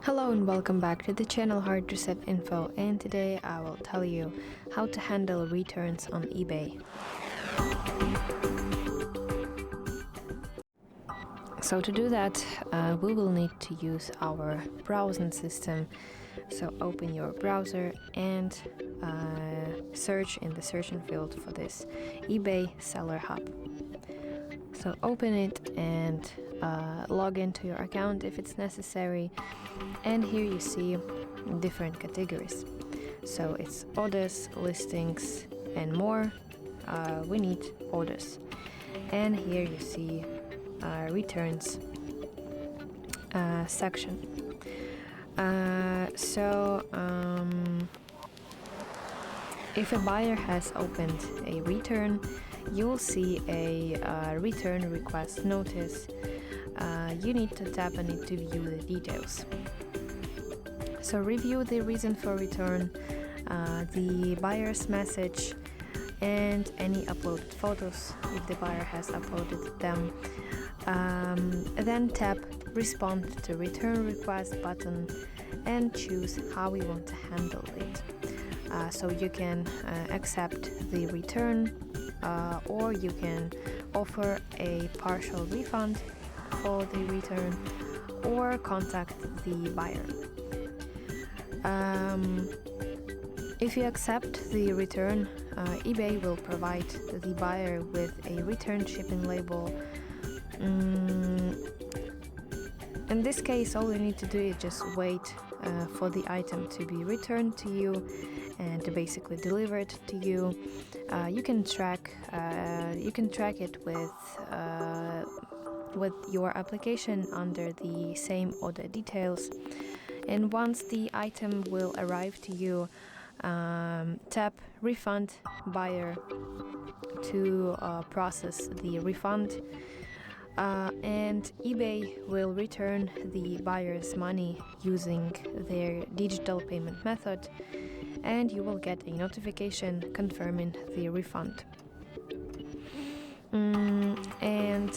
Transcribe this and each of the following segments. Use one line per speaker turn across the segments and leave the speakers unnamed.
Hello and welcome back to the channel HardReset.Info, and today I will tell you how to handle returns on eBay. So to do that, we will need to use our browsing system. So open your browser and search in the searching field for this eBay Seller Hub. So open it and log into your account if it's necessary, and here you see different categories. So it's orders, listings and more. We need orders, and here you see returns section. If a buyer has opened a return, you will see a return request notice. You need to tap on it to view the details. So review the reason for return, the buyer's message, and any uploaded photos if the buyer has uploaded them. Then tap respond to return request button and choose how you want to handle it. So you can accept the return, or you can offer a partial refund for the return, or contact the buyer. If you accept the return, eBay will provide the buyer with a return shipping label. In this case, all you need to do is just wait for the item to be returned to you and to basically deliver it to you. You can track it with your application under the same order details. And once the item will arrive to you, tap refund buyer to process the refund, and eBay will return the buyer's money using their digital payment method, and you will get a notification confirming the refund. And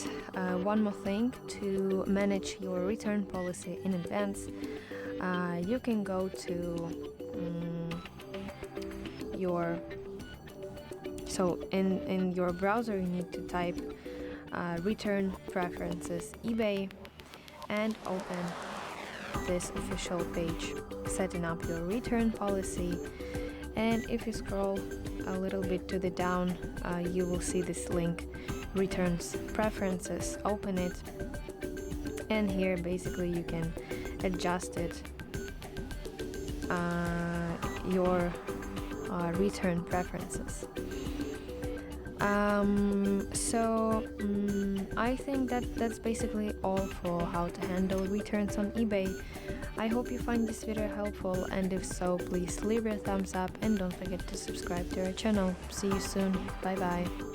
one more thing, to manage your return policy in advance, you can go to in your browser you need to type return preferences eBay and open this official page setting up your return policy. And if you scroll a little bit to the down, you will see this link, returns preferences. Open it, and here basically you can adjust it, your return preferences. I think that's basically all for how to handle returns on eBay. I hope you find this video helpful, and if so, please leave your thumbs up and don't forget to subscribe to our channel. See you soon. Bye bye.